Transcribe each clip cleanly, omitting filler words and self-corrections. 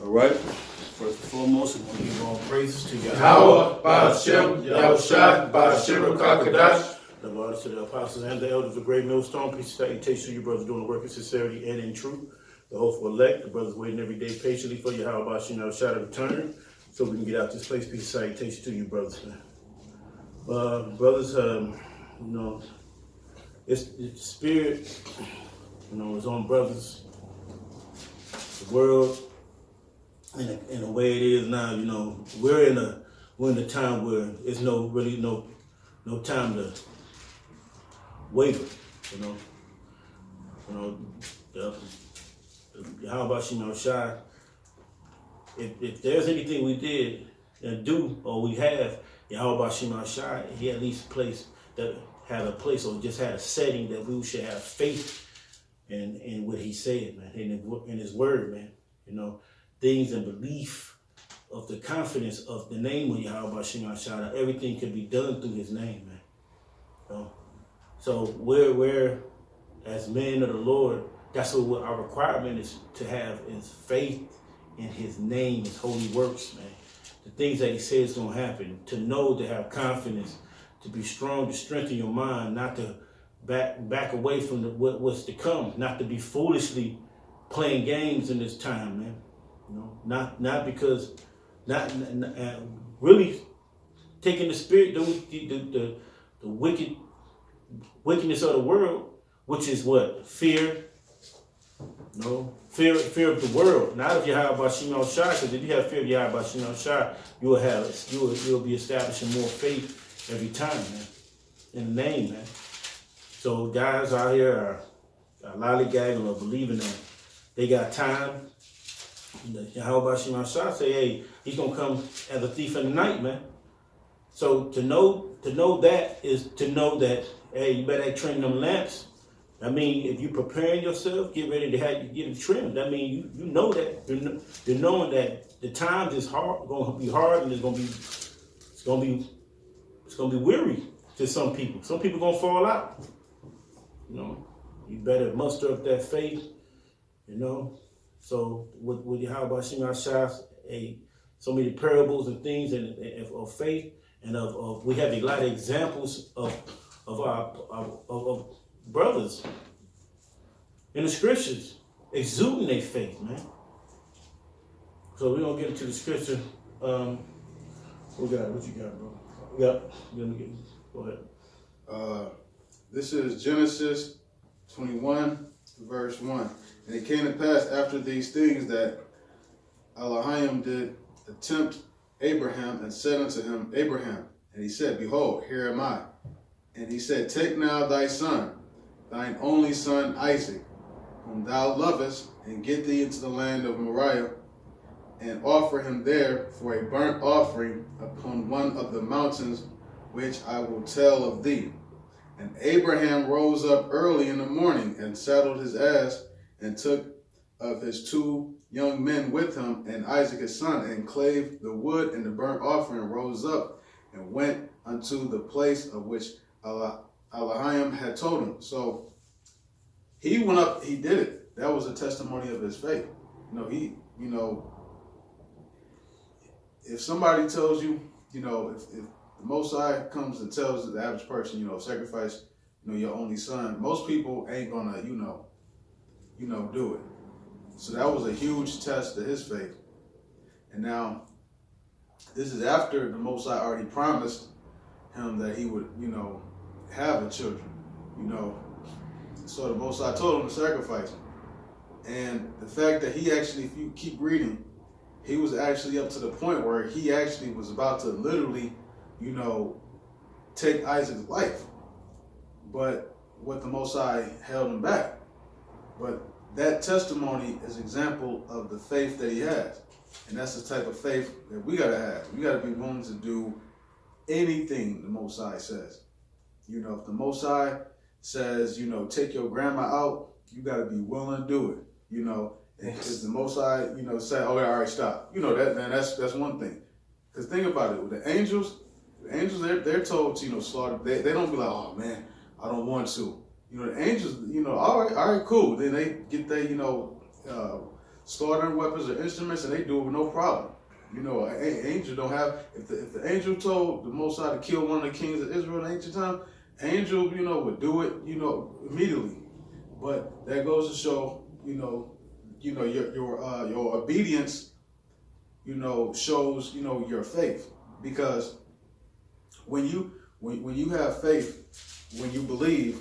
All right. First and foremost, I want to give all praises to Yahweh, Ba'ashem, Yahushua, Ba'ashem, Kakadash. The Lord to the apostles and the elders of the great millstone. Peace and salutation to you, brothers, doing the work of sincerity and in truth. The hopeful elect, the brothers waiting every day patiently for you, Yahweh, Ba'ashem, Yahushua to return, so we can get out this place. Peace and salutation to you, brothers. Brothers, it's the spirit, is on brothers. The world, in the way it is now, we're in a time where it's no time to waver, How about Shai? If there's anything we did and do or we have, how about Shai? He at least had a place or just had a setting that we should have faith in what he said, man, in his word, man. Things and belief of the confidence of the name of Yahweh Shai. Everything can be done through his name, man. So we're as men of the Lord, that's what our requirement is to have is faith in his name, his holy works, man. The things that he says is going to happen, to know, to have confidence, to be strong, to strengthen your mind, not to back away from what's to come, not to be foolishly playing games in this time, man. Not because, really taking the spirit, the wickedness of the world, which is what? Fear. Fear of the world. Not if you have Bashim Shai, because if you have fear of Yahweh Bashim Shai, you'll be establishing more faith every time, man. In the name, man. So guys out here are lollygagging or believing that they got time. Yahweh Bashim Shai say, hey, he's gonna come as a thief in the night, man. So to know that is to know that, hey, you better trim them lamps. I mean, if you're preparing yourself, get ready to get it trimmed. I mean, you know that you're knowing that the times is hard, going to be hard, and it's gonna be weary to some people. Some people gonna fall out. You better muster up that faith. So with Yahweh Shai, so many parables and things and of faith and of we have a lot of examples of our brothers in the scriptures exuding their faith, man. So we're gonna get into the scripture. What you got, bro? Go ahead. This is Genesis 21, verse 1. And it came to pass after these things that Elohim did tempt Abraham and said unto him, Abraham. And he said, Behold, here am I. And he said, Take now thy son, thine only son Isaac, whom thou lovest, and get thee into the land of Moriah, and offer him there for a burnt offering upon one of the mountains which I will tell of thee. And Abraham rose up early in the morning and saddled his ass, and took of his 2 young men with him, and Isaac his son, and clave the wood and the burnt offering, rose up, and went unto the place of which Elohim had told him. So he went up, he did it. That was a testimony of his faith. If somebody tells you, if the Most High comes and tells the average person, sacrifice, your only son, most people ain't gonna, do it. So that was a huge test to his faith. And now, this is after the Most High already promised him that he would, have a children, So the Most High told him to sacrifice him. And the fact that he actually, if you keep reading, he was actually up to the point where he actually was about to literally, take Isaac's life. But what the Most High held him back. But that testimony is an example of the faith that he has. And that's the type of faith that we got to have. We got to be willing to do anything the Most High says. If the Most High says, take your grandma out, you got to be willing to do it. If the Most High, say, oh, all right, stop. That's one thing. Because think about it. With the angels, they're told to, slaughter. They don't be like, oh, man, I don't want to. The angels, all right, cool. Then they get their, slaughtering weapons or instruments, and they do it with no problem. You know, an angel don't have. If the angel told the Most High to kill one of the kings of Israel in ancient time, angel, you know, would do it, you know, immediately. But that goes to show, your obedience, you know, shows, you know, your faith. Because when you have faith, when you believe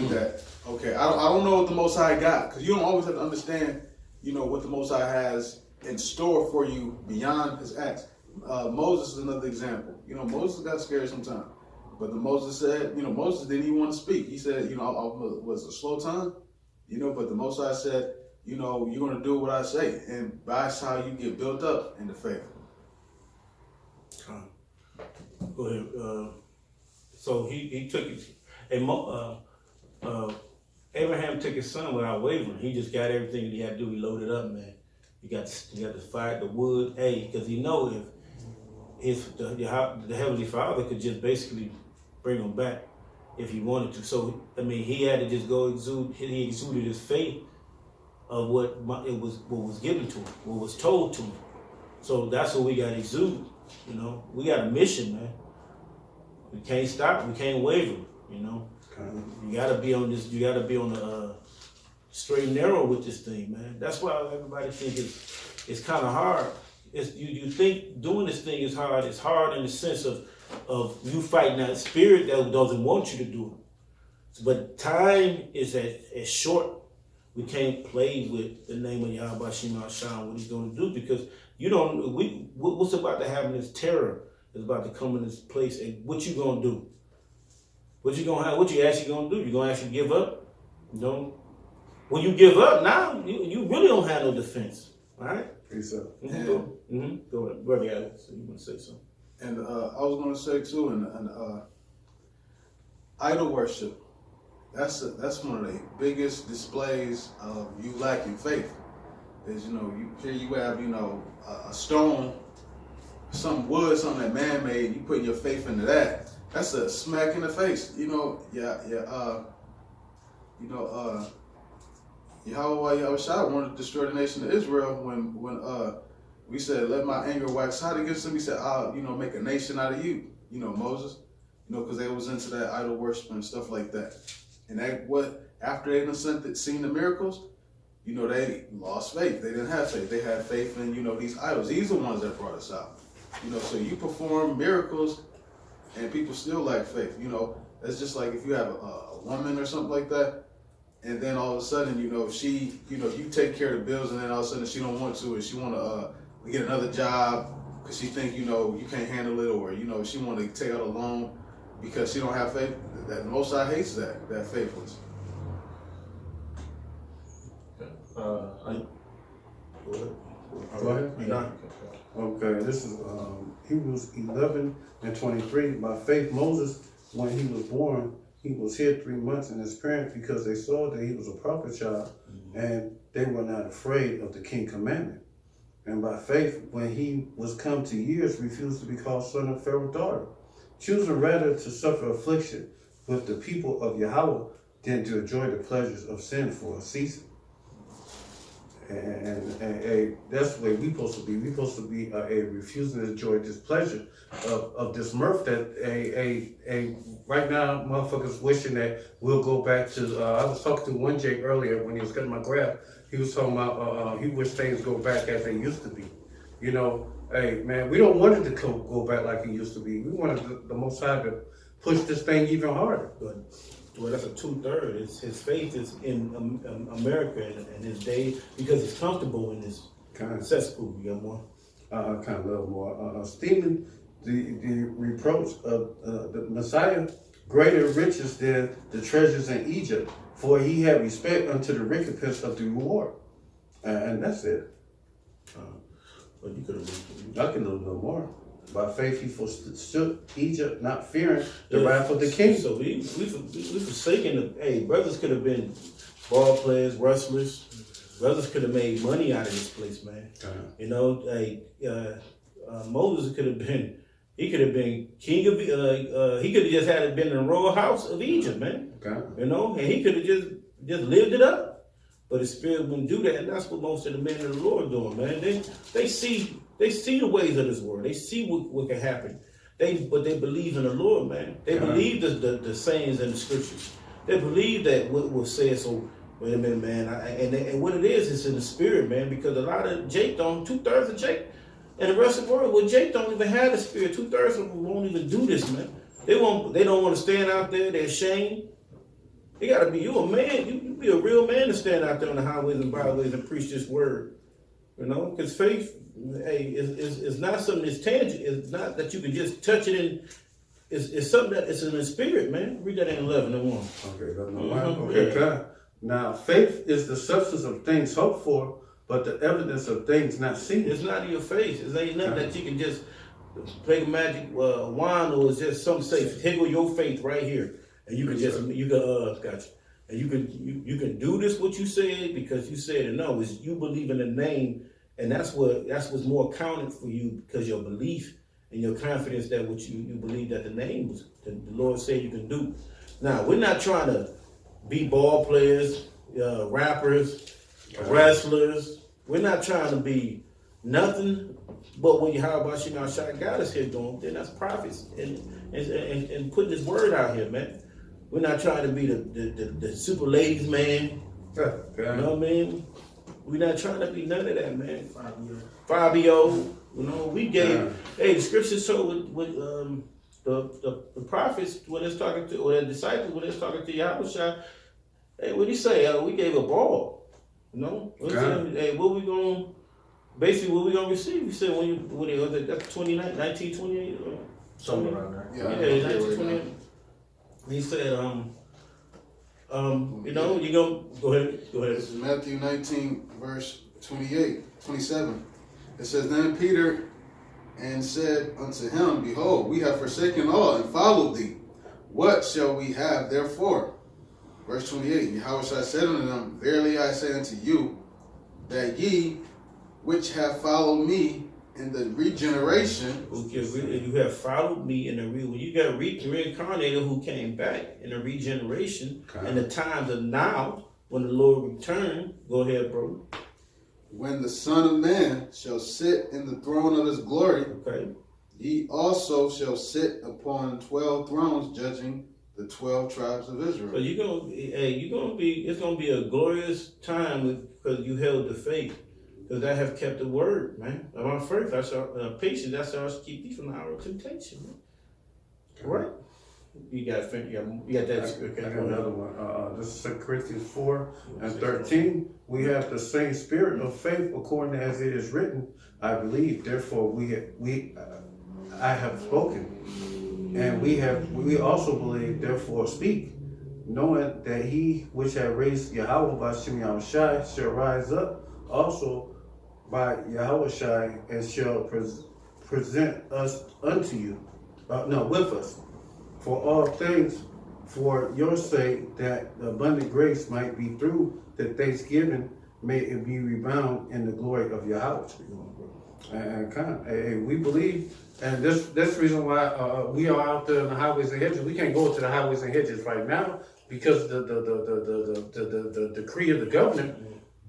that, okay, I don't know what the Most High got, because you don't always have to understand, you know, what the Most High has in store for you beyond his acts. Moses is another example. You know, Moses got scared sometimes. But Moses said, you know, Moses didn't even want to speak. He said, you know, I was a slow tongue, you know, but the Most High said, you know, you're going to do what I say. And that's how you get built up in the faith. Go ahead. So he took his, Abraham took his son without wavering. He just got everything that he had to do. He loaded up, man. He got the fire, the wood, because he know if the Heavenly Father could just basically bring him back if he wanted to. So I mean, he had to just go he exuded his faith of what was given to him, what was told to him. So that's what we got to exude. You know, we got a mission, man. We can't stop. We can't waver. You know, you got to be on this. You got to be on the straight and narrow with this thing, man. That's why everybody think it's kind of hard. You think doing this thing is hard. It's hard in the sense of you fighting that spirit that doesn't want you to do it. But time is as short. We can't play with the name of Yahweh Shema Shan, what he's going to do, because you don't. What's about to happen is terror is about to come in this place, and what you gonna do? What you gonna have? What you actually gonna do? You gonna actually give up? You know, when you give up, now you really don't have no defense. All right. So, Go ahead, brother Alex. You want to say something? And I was going to say too, and idol worship. That's one of the biggest displays of you lacking faith. Is, you know, you have, you know, a stone, some wood, something that man made. You putting your faith into that. That's a smack in the face. You know, Yahweh Yahushua wanted to destroy the nation of Israel when we said, let my anger wax hot against them. He said, I'll, you know, make a nation out of you. You know, Moses, you know, because they was into that idol worship and stuff like that. And after they done seen the miracles, you know, they lost faith. They didn't have faith. They had faith in, you know, these idols. These are the ones that brought us out. You know, so you perform miracles and people still lack faith. You know, that's just like if you have a woman or something like that, and then all of a sudden, you know, she, you know, you take care of the bills, and then all of a sudden she don't want to, and she want to get another job because she think, you know, you can't handle it, or, you know, she want to take out a loan because she don't have faith. That Most High hates that faithless. Go ahead. Okay, this is Hebrews 11:23. By faith, Moses, when he was born, he was hid 3 months in his parents because they saw that he was a prophet child, and they were not afraid of the king's commandment. And by faith, when he was come to years, refused to be called son of Pharaoh's daughter, choosing rather to suffer affliction with the people of Yahweh than to enjoy the pleasures of sin for a season. And that's the way we're supposed to be. We're supposed to be refusing to enjoy this pleasure of this mirth that right now motherfuckers wishing that we'll go back to. I was talking to one Jake earlier when he was cutting my grass. He was talking about he wished things go back as they used to be. You know, hey man, we don't want it to go back like it used to be. We wanted the Most High to push this thing even harder. But well, that's a 2/3. His faith is in America and his day because he's comfortable in this cesspool. You got more? Kind of a little more. Stephen, the reproach of the Messiah, greater riches than the treasures in Egypt, for he had respect unto the recompense of the reward. And that's it. But you could have. I can do a little more. By faith, he forsook Egypt, not fearing the wrath of the king. So we forsaken. Hey, brothers could have been ball players, wrestlers. Brothers could have made money out of this place, man. You know, hey, Moses could have been. He could have been king of. He could have just had been in the royal house of Egypt, man. You know, and he could have just lived it up. But the Spirit wouldn't do that, and that's what most of the men of the Lord doing, man. They see the ways of this world. They see what can happen. But they believe in the Lord, man. They believe the sayings in the scriptures. They believe that what was said. So wait a minute, man. And what it is, it's in the spirit, man. Because a lot of Jake don't. 2/3 of Jake and the rest of the world, well, Jake don't even have the spirit. 2/3 of them won't even do this, man. They don't want to stand out there. They're ashamed. You gotta be. You a man. You be a real man to stand out there on the highways and byways and preach this word. You know, because faith, hey, is not something that's tangible. It's not that you can just touch it in. It's something that it's in the spirit, man. Read that in 11 and 1. Okay, God. Now, faith is the substance of things hoped for, but the evidence of things not seen. It's not in your face. It ain't nothing that you can just make a magic wand, or it's just some say, higgle your faith right here, and you can gotcha. And you can do this what you said because you said it. No, it's you believe in the name, and that's what's more counted for you because your belief and your confidence that what you believe that the name was the Lord said you can do. Now we're not trying to be ball players, rappers, wrestlers. We're not trying to be nothing but when how about Shai got us here doing, then that's prophets and putting his word out here, man. We're not trying to be the super ladies, man. You know what I mean? We're not trying to be none of that, man. Fabio, you know, we gave. Hey, the scriptures show with the prophets when it's talking to, or the disciples when it's talking to Yahushua. Hey, what did he say? We gave a ball. You know, hey, what we gonna receive? He said that's 1928 or something around there. Yeah, 1928. He said, you know, you go ahead. This is Matthew 19, verse 27. It says, Then Peter and said unto him, Behold, we have forsaken all and followed thee. What shall we have therefore? Verse 28, Yahushua said unto them, Verily I say unto you, that ye which have followed me in the regeneration. You have followed me in the when you got reincarnated who came back in the regeneration and the times of now when the Lord returned. Go ahead, bro. When the Son of Man shall sit in the throne of his glory, ye also shall sit upon 12 thrones, judging the 12 tribes of Israel. So it's gonna be a glorious time because you held the faith. Because I have kept the word, man. My faith, I shall patience. That's how I shall keep thee from the hour of temptation, man. Right? You got that. I got another one. This is 2 Corinthians 4 and 13. We have the same spirit of faith, according as it is written. I believe, therefore I have spoken, and we also believe, therefore speak, knowing that he which had raised Yahweh by Shem Yahushai shall rise up also by Yahushai and shall present us unto you, with us, for all things for your sake, that the abundant grace might be through the thanksgiving, may it be rebound in the glory of Yahweh. And we believe, and this reason why we are out there in the highways and hedges. We can't go to the highways and hedges right now because the decree of the governor.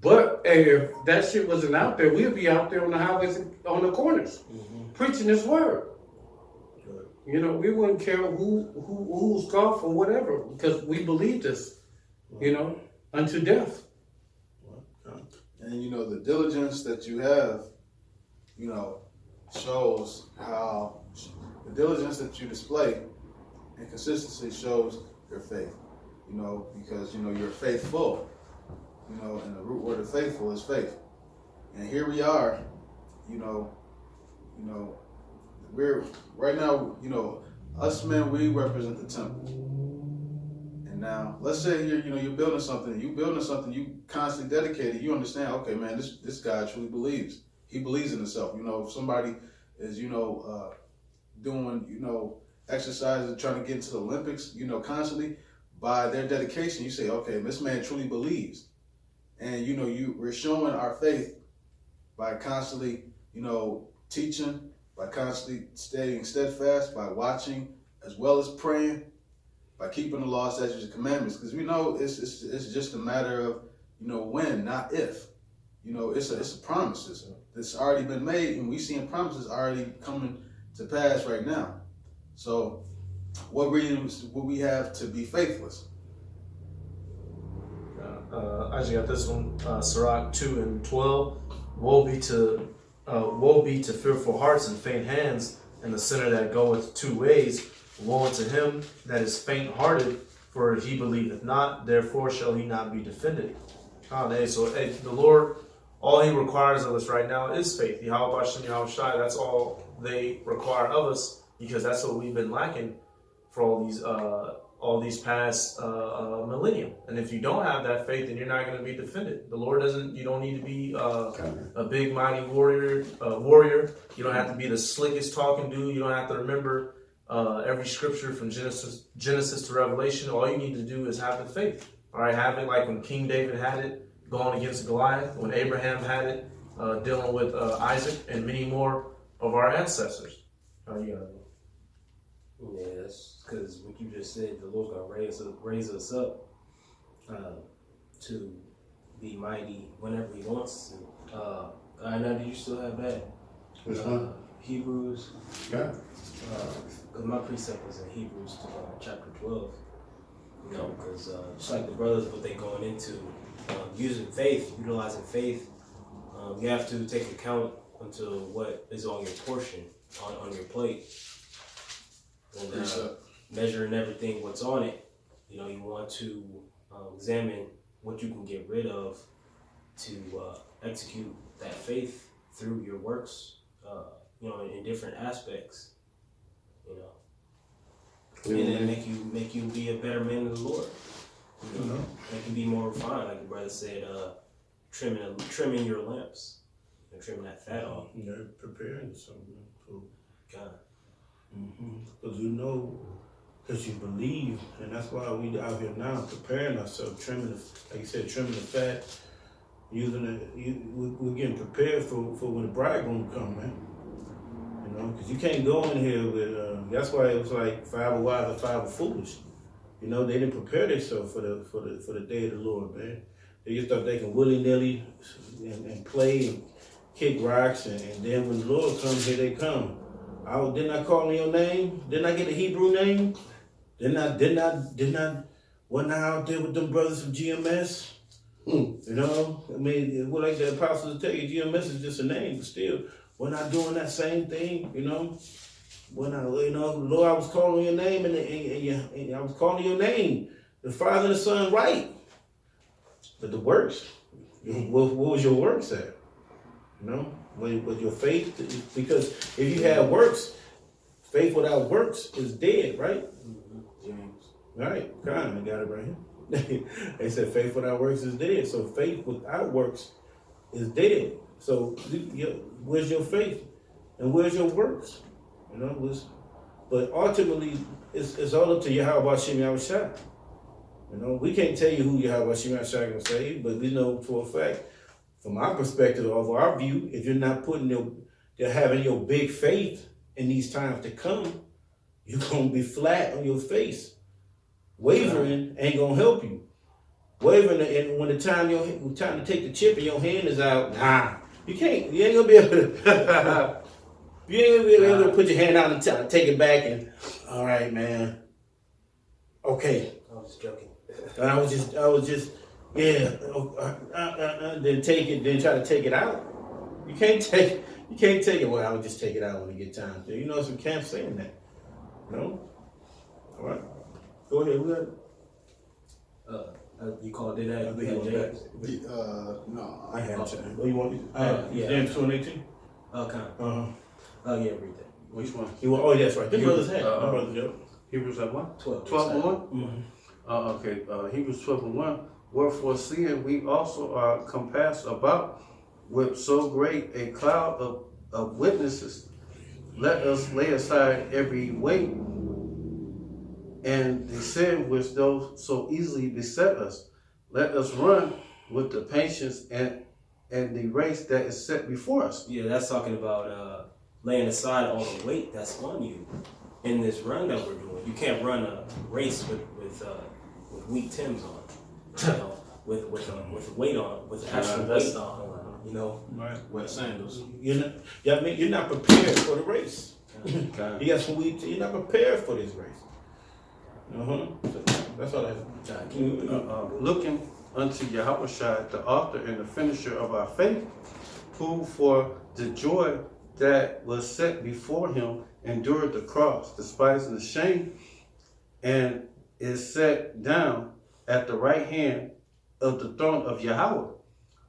But if that shit wasn't out there, we'd be out there on the highways, on the corners, preaching this word. You know, we wouldn't care who's scoffed or whatever, because we believe this, you know, unto death. And you know, the diligence that you have, you know, shows how the diligence that you display and consistency shows your faith. You know, because you know you're faithful. You know, and the root word of faithful is faith. And here we are, you know, we're right now, you know, us men, we represent the temple. And now, let's say you're building something, you constantly dedicated, you understand, okay, man, this guy truly believes. He believes in himself. You know, if somebody is, doing, exercises and trying to get into the Olympics, constantly, by their dedication, you say, okay, this man truly believes. And, we're showing our faith by constantly, teaching, by constantly staying steadfast, by watching, as well as praying, by keeping the law, statutes, and commandments. Because we know it's just a matter of when, not if. It's a promises. It's already been made, and we seeing promises already coming to pass right now. So, what reasons would we have to be faithless? I just got this one. Sirach 2:12. Woe be to fearful hearts and faint hands, and the sinner that goeth 2 ways. Woe unto him that is faint-hearted, for he believeth not, therefore shall he not be defended. So the Lord, all He requires of us right now is faith. Yahweh Hashem, Yahweh Shai, that's all they require of us, because that's what we've been lacking for all these past millennium. And if you don't have that faith, then you're not going to be defended. The Lord doesn't. You don't need to be a big mighty warrior. You don't have to be the slickest talking dude. You don't have to remember every scripture from Genesis to Revelation. All you need to do is have the faith. All right, have it like when King David had it, going against Goliath. When Abraham had it, dealing with Isaac, and many more of our ancestors. Yeah, that's because what you just said, the Lord's gonna raise us up to be mighty whenever He wants to. I know. Do you still have that? Which one? Hebrews. Yeah. Because my precept was in Hebrews chapter 12. Because just like the brothers, what they going into, using faith, utilizing faith, you have to take account into what is on your portion, on your plate. And measuring everything what's on it, you want to examine what you can get rid of to execute that faith through your works, in different aspects, and then make you be a better man of the Lord. Make you be more refined, like the brother said, trimming your lamps, trimming that fat off. You're preparing something for God. Because because you believe, and that's why we out here now preparing ourselves, trimming like you said, trimming the fat, we're getting prepared for when the bridegroom come, man. Because you can't go in here with. That's why it was like 5 are wise and 5 are foolish. They didn't prepare themselves for the day of the Lord, man. They just thought they can willy nilly and play and kick rocks, and then when the Lord comes, here they come. Didn't I call on your name? Didn't I get a Hebrew name? Didn't I wasn't I out there with them brothers from GMS? What like the apostles tell you, GMS is just a name, but still, we're not doing that same thing, When Lord, I was calling your name, and I was calling your name, the Father and the Son, right? But the works, what was your works at? With your faith, because if you have works, faith without works is dead, right? James. Right, kind of got it right here. They said faith without works is dead. So faith without works is dead. So where's your faith and where's your works? But ultimately, it's all up to Yahweh Hashem Yahweh Shai. We can't tell you who Yahweh Hashem Yahweh Shai can save, but we know for a fact, from our perspective, of our view, if you're not having your big faith in these times to come, you're gonna be flat on your face. Wavering ain't gonna help you. Wavering, and when the time to take the chip and your hand is out, you can't. You ain't gonna be able to. You ain't gonna be able to put your hand out and take it back and, all right, man. Okay. I was just joking. And I was just, yeah. Then take it. Then try to take it out. You can't take it. Well, I'll just take it out when I get time to. Some camps saying that. No. All right. Go ahead. Who got it? You called it that? You had James? No. I have James. What you want? Yeah. James 2:18. Okay. Uh-huh. Yeah, read that. Which one? Oh, that's right. Them brothers had. My brothers, Joe. Hebrews at what? 12. 12:1? Okay. Hebrews 12:1. Wherefore, seeing we also are compassed about with so great a cloud of witnesses, let us lay aside every weight and the sin which doth so easily beset us. Let us run with the patience and the race that is set before us. Yeah, that's talking about laying aside all the weight that's on you in this run that we're doing. You can't run a race with weak Timbs on. with a weight on, with actual weight on, you know. Right. Wet sandals. You're not prepared for the race. Okay. Yes, you're not prepared for this race. So that's all I have. Looking unto Yahushua, the author and the finisher of our faith, who for the joy that was set before him endured the cross, despising the shame, and is set down at the right hand of the throne of Yahweh.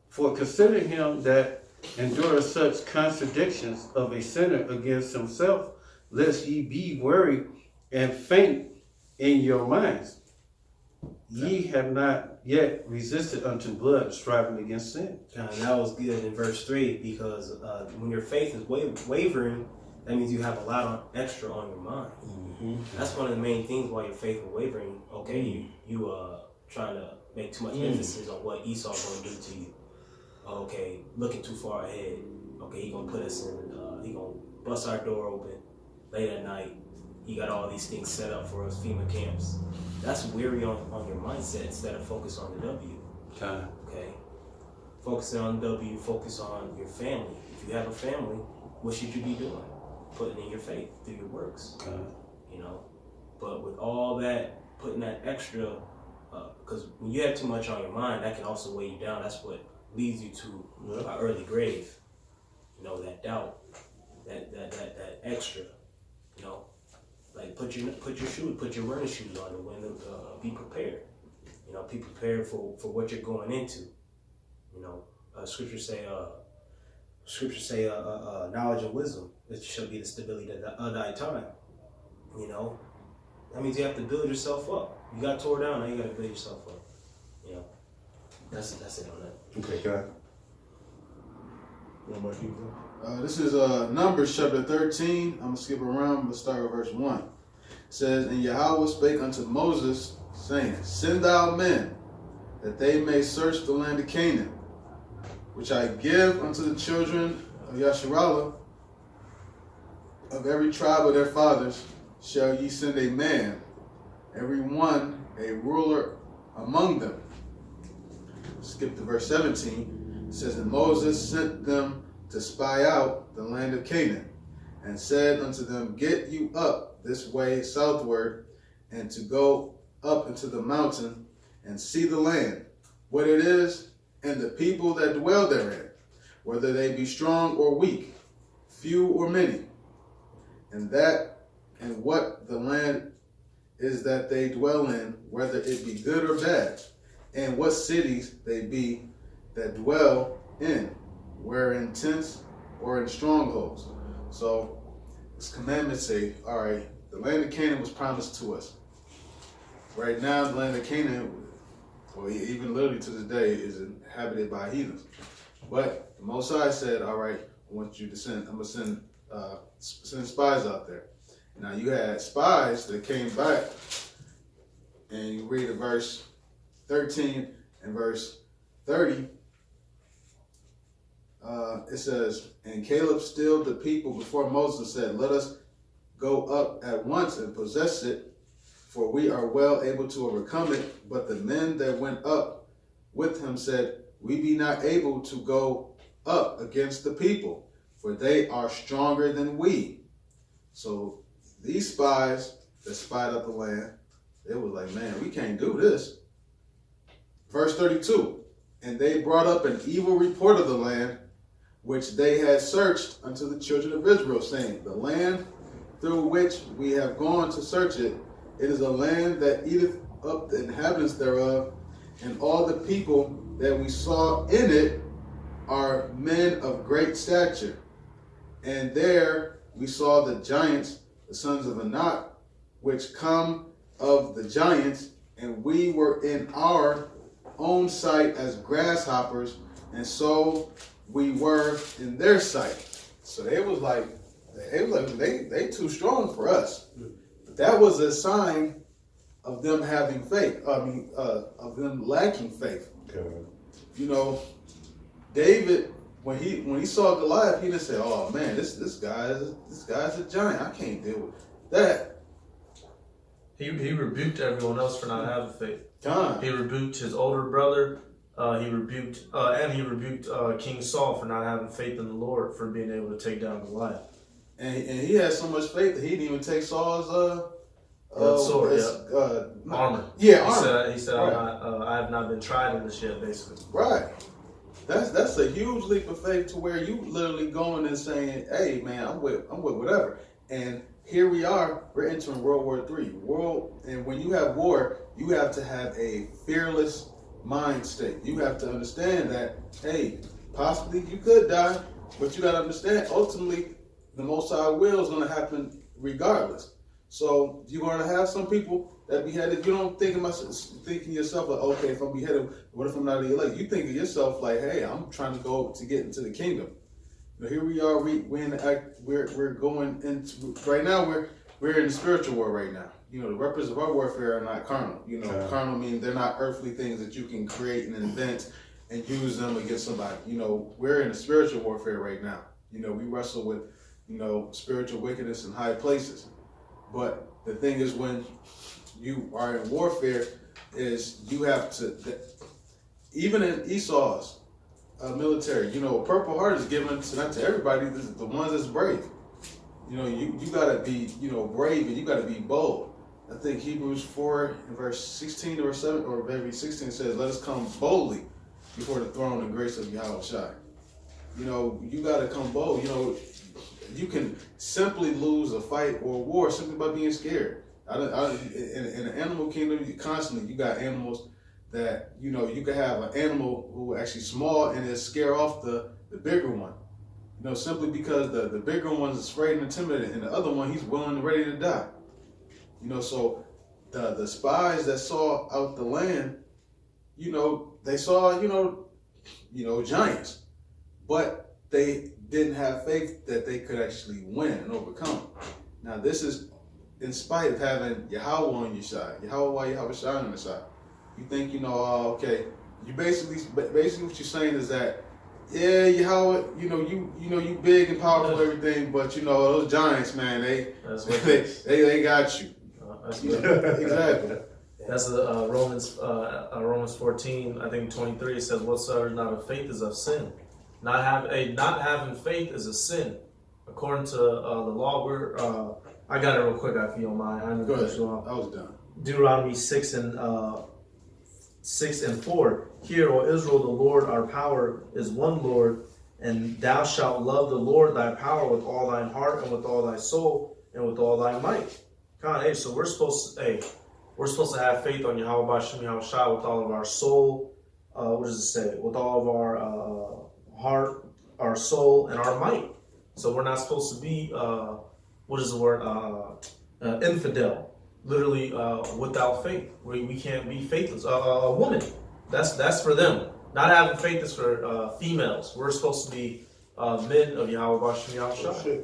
For consider him that endureth such contradictions of a sinner against himself, lest ye be weary and faint in your minds. Ye have not yet resisted unto blood, striving against sin. And that was good in verse 3 because when your faith is wavering, that means you have a lot extra on your mind. That's one of the main things why your faith is wavering. Okay, you trying to make too much emphasis on what Esau's going to do to you. Okay, looking too far ahead. Okay, he gonna put us in. He gonna bust our door open late at night. He got all these things set up for us, FEMA camps. That's weary on your mindset instead of focus on the W. Okay, focusing on the W. Focus on your family. If you have a family, what should you be doing? Putting in your faith through your works. You know, but with all that, putting that extra, because when you have too much on your mind, that can also weigh you down. That's what leads you to an early grave. You know, that doubt, that extra. You know, like put your running shoes on when be prepared. You know, be prepared for what you're going into. You know, scriptures say knowledge and wisdom, it shall be the stability of thy time. You know, that means you have to build yourself up. You got tore down, now you got to build yourself up. You know, that's it on that. Okay, God. What about you, bro? This is Numbers chapter 13. I'm going to skip around. Let's start with verse 1. It says, And Yahweh spake unto Moses, saying, Send thou men, that they may search the land of Canaan, which I give unto the children of Yasharallah. Of every tribe of their fathers shall ye send a man, every one a ruler among them. Skip to verse 17. It says, And Moses sent them to spy out the land of Canaan, and said unto them, Get you up this way southward, and to go up into the mountain, and see the land, what it is, and the people that dwell therein, whether they be strong or weak, few or many, and what the land is that they dwell in, whether it be good or bad, and what cities they be that dwell in, where in tents or in strongholds. So this commandment say, all right, the land of Canaan was promised to us. Right now, the land of Canaan, or even literally to this day, is inhabited by heathens. But the Most High said, all right, I want you to send, I'm going to send spies out there. Now you had spies that came back, and you read in verse 13 and verse 30, it says, And Caleb stilled the people before Moses and said, Let us go up at once and possess it, for we are well able to overcome it. But the men that went up with him said, We be not able to go up against the people, for they are stronger than we. So these spies that spied out the land, they was like, man, we can't do this. Verse 32, And they brought up an evil report of the land, which they had searched unto the children of Israel, saying, The land through which we have gone to search it, it is a land that eateth up the inhabitants thereof, and all the people that we saw in it are men of great stature. And there we saw the giants, the sons of Anak, which come of the giants, and we were in our own sight as grasshoppers, and so we were in their sight. So they too strong for us. That was a sign of them having faith. Of them lacking faith. Okay. You know, David, when he saw Goliath, he didn't say, "Oh man, this guy's a giant. I can't deal with that." He rebuked everyone else for not having faith. God. He rebuked his older brother He rebuked King Saul for not having faith in the Lord for being able to take down Goliath. And he had so much faith that he didn't even take Saul's sword, armor. Yeah, armor. He said, right. I have not been tried in this yet, basically. Right. That's a huge leap of faith to where you literally going and saying, "Hey, man, I'm with whatever." And here we are. We're entering World War III. And when you have war, you have to have a fearless mind state. You have to understand that, hey, possibly you could die, but you got to understand ultimately the Most High will is going to happen regardless. So you're going to have some people that beheaded. You don't think thinking yourself like, okay, if I'm beheaded, what if I'm not elect? You think of yourself like, hey, I'm trying to go to get into the kingdom. But here we are. We're going into right now. We're in the spiritual war right now. You know, the weapons of our warfare are not carnal. You know, carnal means they're not earthly things that you can create and invent and use them against somebody. You know, we're in the spiritual warfare right now. You know, we wrestle with, you know, spiritual wickedness in high places. But the thing is, when you are in warfare, is you have to, even in Esau's military, you know, a Purple Heart is given not to everybody, the ones that's brave. You know, you gotta be, you know, brave and you gotta be bold. I think Hebrews 4 in verse 16 or 7 or maybe 16 says, "Let us come boldly before the throne of grace of Yahweh Shai." You know, you gotta come bold. You know, you can simply lose a fight or a war simply by being scared. In the animal kingdom, you got animals that, you know, you can have an animal who are actually small and it scare off the bigger one. You know, simply because the bigger one is afraid and intimidated, and the other one, he's willing and ready to die. You know, so the spies that saw out the land, you know, they saw, you know, giants, but they didn't have faith that they could actually win and overcome. Now, this is in spite of having Yahweh on your side, Yahweh Shai on your side. You think, you know, okay, you basically what you're saying is that, yeah, Yahweh, you big and powerful, everything, but you know those giants, man, they got you. That's Exactly. That's Romans 14, I think 23. It says, "Whatsoever is not of faith is of sin." Not having faith is a sin, according to the law. I got it real quick, if you don't mind. Go ahead. I was done. Deuteronomy 6 and 4. "Hear, O Israel, the Lord our power is one Lord, and thou shalt love the Lord thy power with all thine heart and with all thy soul and with all thy might." So we're supposed to have faith on Yahweh B'Shem Yahweh Shai with all of our soul. What does it say? With all of our heart, our soul, and our might. So we're not supposed to be what is the word? Infidel. Literally without faith. We can't be faithless. A woman. That's for them. Not having faith is for females. We're supposed to be men of Yahweh B'Shem Yahweh Shai.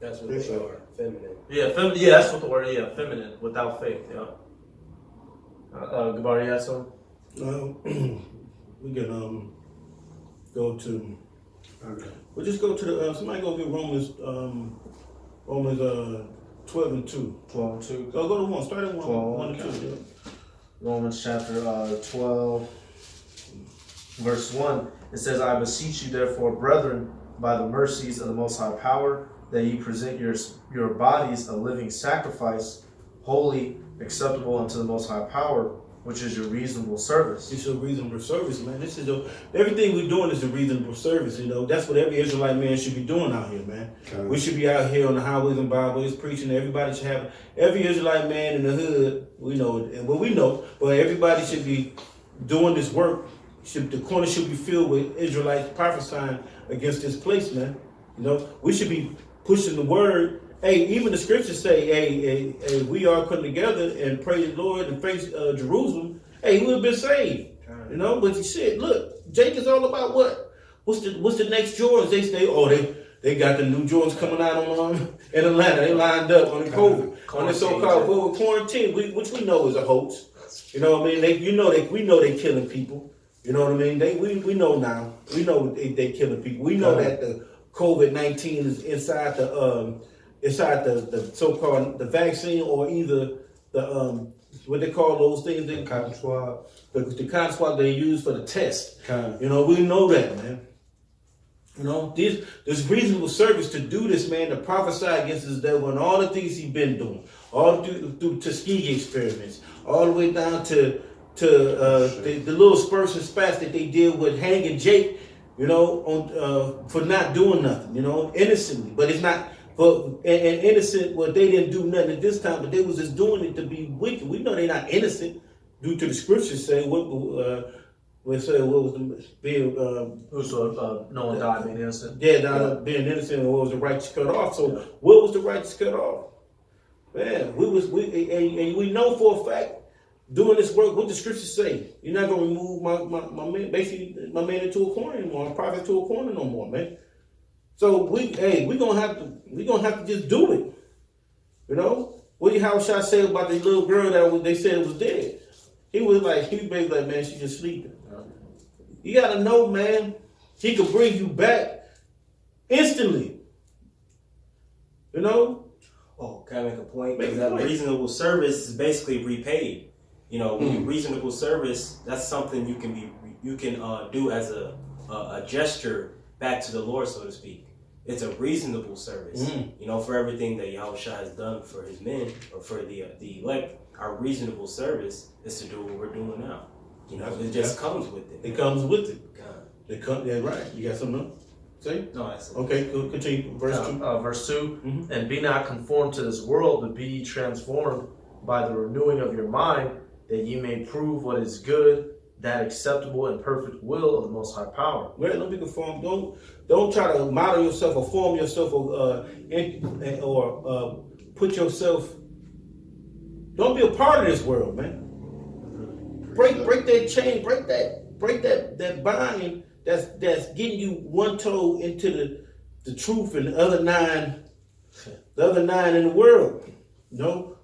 That's what they are. Feminine. Yeah, that's what the word is. Yeah, feminine, without faith. Yeah. Gabar, you have something? We can go to. We'll just go to the. Somebody go get Romans 12 and 2. 12 and 2. Go to 1. Start at 1. 1 and 2. Okay. Yeah. Romans chapter 12, verse 1. It says, "I beseech you, therefore, brethren, by the mercies of the Most High Power, that ye present your bodies a living sacrifice, holy, acceptable unto the Most High Power, which is your reasonable service." It's a reasonable service, man. Everything we're doing is a reasonable service. You know, that's what every Israelite man should be doing out here, man. Okay. We should be out here on the highways and byways preaching. Everybody should have, every Israelite man in the hood, we know, and well, we know, but everybody should be doing this work. The corner should be filled with Israelites prophesying against this place, man. You know, we should be pushing the word. Hey, even the scriptures say, hey, we all come together and praise the Lord and praise Jerusalem. Hey, we've been saved. You know, but shit, look, Jake is all about what? What's the next Jordans? They say, they got the new Jordans coming out on in Atlanta. They lined up on the COVID, on the so-called COVID quarantine, which we know is a hoax. You know what I mean? We know they killing people. You know what I mean? We know now. We know they killing people. We know that the COVID-19 is inside the so-called the vaccine or either the what they call those things, Cotton swab. the cotton swab they use for the test. Kind. You know, we know that, man. You know, there's reasonable service to do this, man, to prophesy against this devil and all the things he's been doing, all through Tuskegee experiments, all the way down to the little spurs and spats that they did with hanging Jake, you know, on for not doing nothing, you know, innocently. But it's not for and innocent. Well, they didn't do nothing at this time, but they was just doing it to be wicked. We know they're not innocent due to the scriptures say we say what was the being no one died being innocent. being innocent, and what was the righteous cut off? So what was the righteous cut off? Man, we know for a fact doing this work. What the scriptures say? You're not gonna remove my man, basically my man into a corner anymore, my prophet to a corner no more, man. So we gonna have to just do it. You know, what did Howard say about the little girl that they said was dead? He was basically like, man, she's just sleeping. You gotta know, man, he could bring you back instantly. You know? Oh, can I make a point? Make a Because that point. reasonable service is basically repaid. You know, reasonable service, that's something you can do as a gesture back to the Lord, so to speak. It's a reasonable service. You know, for everything that Yahushua has done for his men or for the elect, our reasonable service is to do what we're doing now. You know, it just comes with it. It comes with it. God. Yeah, right. You got something else? Say? No, that's it. Okay, cool. Continue. Verse 2. Verse 2, and be not conformed to this world, but be ye transformed by the renewing of your mind, that ye may prove what is good, that acceptable and perfect will of the Most High Power. Well, don't be conformed. Don't try to model yourself or form yourself or put yourself. Don't be a part of this world, man. Break that chain. Break that bind that's getting you one toe into the truth and the other nine in the world. You know,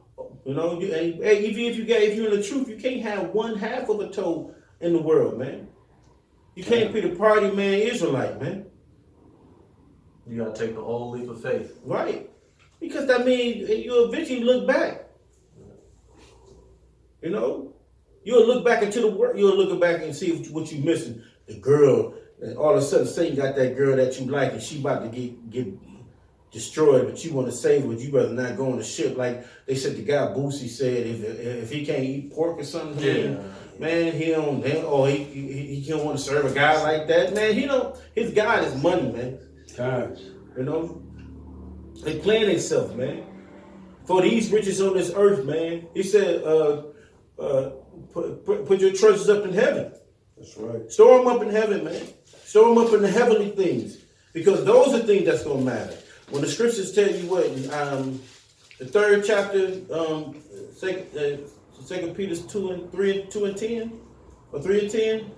if you're in the truth, you can't have one half of a toe in the world, man. You can't be the party man Israelite, man. You got to take the whole leap of faith. Right. Because that means you'll eventually look back. You know? You'll look back into the world. You'll look back and see what you're missing. The girl, and all of a sudden Satan got that girl that you like and she about to get destroyed, but you want to save her, but you rather not go on the ship. Like they said, the guy Boosie said, if he can't eat pork or something, man, he don't want to serve a guy like that. Man, his God is money, man. God. You know? They playing themselves, man. For these riches on this earth, man. He said, put your treasures up in heaven. That's right. Store them up in heaven, man. Store them up in the heavenly things. Because those are things that's going to matter. When the scriptures tell you what, the third chapter, 2 Peter 2 and 10, or 3 and 10,